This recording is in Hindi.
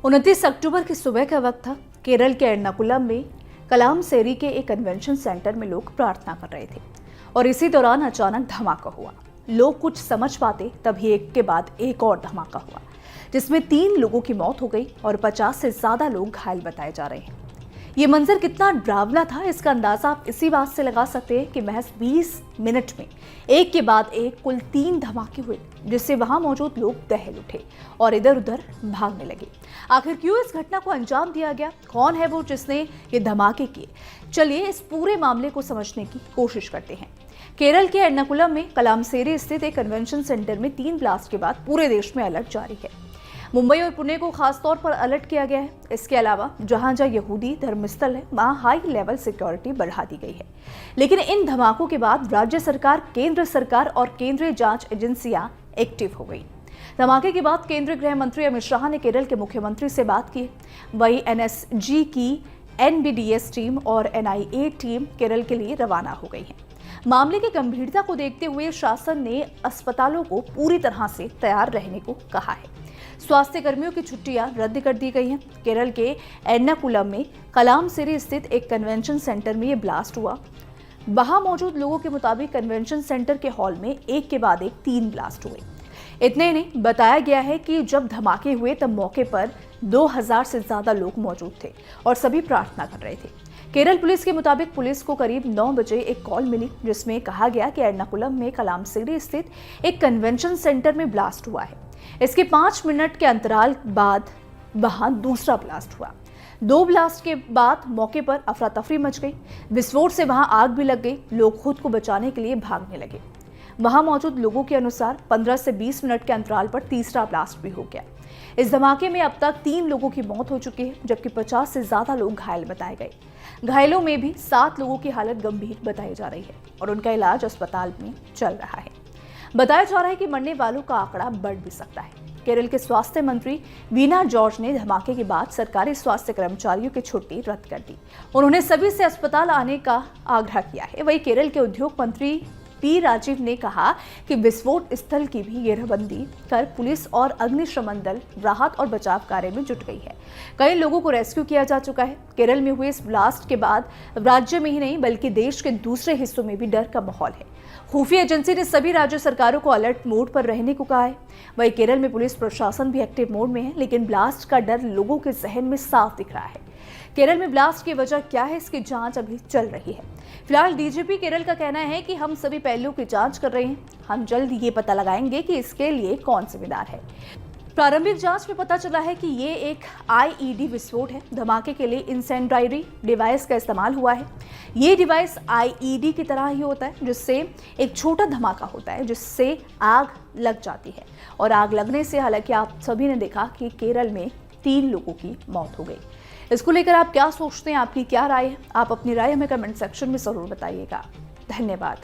29 अक्टूबर की सुबह का वक्त था। केरल के एर्नाकुलम में कलामसेरी के एक कन्वेंशन सेंटर में लोग प्रार्थना कर रहे थे और इसी दौरान अचानक धमाका हुआ। लोग कुछ समझ पाते तभी एक के बाद एक और धमाका हुआ, जिसमें 3 लोगों की मौत हो गई और 50 से ज्यादा लोग घायल बताए जा रहे हैं। ये मंजर कितना डरावना था, इसका अंदाजा आप इसी बात से लगा सकते हैं कि महज 20 मिनट में एक के बाद एक कुल 3 धमाके हुए, जिससे वहां मौजूद लोग दहल उठे और इधर उधर भागने लगे। आखिर क्यों इस घटना को अंजाम दिया गया? कौन है वो जिसने ये धमाके किए? चलिए इस पूरे मामले को समझने की कोशिश करते हैं। केरल के एर्नाकुलम में कलामसेरी स्थित एक कन्वेंशन सेंटर में 3 ब्लास्ट के बाद पूरे देश में अलर्ट जारी है। मुंबई और पुणे को खास तौर पर अलर्ट किया गया है। इसके अलावा जहां जहां यहूदी धर्मस्थल है वहां हाई लेवल सिक्योरिटी बढ़ा दी गई है। लेकिन इन धमाकों के बाद राज्य सरकार, केंद्र सरकार और केंद्रीय जांच एजेंसियां एक्टिव हो गई। धमाके के बाद केंद्रीय गृह मंत्री अमित शाह ने केरल के मुख्यमंत्री से बात की। वहीं एनएसजी की एनबीडीएस टीम और एनआईए टीम केरल के लिए रवाना हो गई है। मामले की गंभीरता को देखते हुए शासन ने अस्पतालों को पूरी तरह से तैयार रहने को कहा है। स्वास्थ्य कर्मियों की छुट्टियां रद्द कर दी गई हैं। केरल के एर्नाकुलम में कलामसेरी स्थित एक कन्वेंशन सेंटर में ये ब्लास्ट हुआ। वहां मौजूद लोगों के मुताबिक कन्वेंशन सेंटर के हॉल में एक के बाद एक 3 ब्लास्ट हुए। इतने ही नहीं, बताया गया है कि जब धमाके हुए तब मौके पर 2000 से ज्यादा लोग मौजूद थे और सभी प्रार्थना कर रहे थे। केरल पुलिस के मुताबिक पुलिस को करीब 9 बजे एक कॉल मिली, जिसमें कहा गया कि एर्नाकुलम में कलामसेरी स्थित एक कन्वेंशन सेंटर में ब्लास्ट हुआ है। इसके 5 मिनट के अंतराल बाद वहां दूसरा ब्लास्ट हुआ। 2 ब्लास्ट के बाद मौके पर अफरा तफरी मच गई। विस्फोट से वहां आग भी लग गई। लोग खुद को बचाने के लिए भागने लगे। वहां मौजूद लोगों के अनुसार 15 से 20 मिनट के अंतराल पर तीसरा ब्लास्ट भी हो गया। इस धमाके में अब तक 3 लोगों की मौत हो चुकी है, जबकि 50 से ज्यादा लोग घायल बताए गए। घायलों में भी 7 लोगों की हालत गंभीर बताई जा रही है और उनका इलाज अस्पताल में चल रहा है। बताया जा रहा है कि मरने वालों का आंकड़ा बढ़ भी सकता है। केरल के स्वास्थ्य मंत्री वीना जॉर्ज ने धमाके के बाद सरकारी स्वास्थ्य कर्मचारियों की छुट्टी रद्द कर दी। उन्होंने सभी से अस्पताल आने का आग्रह किया है। वहीं केरल के उद्योग मंत्री पी राजीव ने कहा कि विस्फोट स्थल की भी घेराबंदी कर पुलिस और अग्निशमन दल राहत और बचाव कार्य में जुट गई है। कई लोगों को रेस्क्यू किया जा चुका है। केरल में हुए इस ब्लास्ट के बाद राज्य में ही नहीं बल्कि देश के दूसरे हिस्सों में भी डर का माहौल है। खुफिया एजेंसी ने सभी राज्य सरकारों को अलर्ट मोड पर रहने को कहा है। वहीं केरल में पुलिस प्रशासन भी एक्टिव मोड में है, लेकिन ब्लास्ट का डर लोगों के जहन में साफ दिख रहा है। केरल में ब्लास्ट की वजह क्या है, इसकी जांच अभी चल रही है। फिलहाल डीजीपी केरल का कहना है कि हम सभी पहलुओं की जांच कर रहे हैं। हम जल्द ये पता लगाएंगे कि इसके लिए कौन जिम्मेदार है। प्रारंभिक जांच में पता चला है कि ये एक आईईडी विस्फोट है। धमाके के लिए इंसेंडायरी डिवाइस का इस्तेमाल हुआ है। ये डिवाइस आईईडी की तरह ही होता है, जिससे एक छोटा धमाका होता है जिससे आग लग जाती है। और आग लगने से हालांकि आप सभी ने देखा कि केरल में 3 लोगों की मौत हो गई। इसको लेकर आप क्या सोचते हैं? आपकी क्या राय है? आप अपनी राय हमें कमेंट सेक्शन में जरूर बताइएगा। धन्यवाद।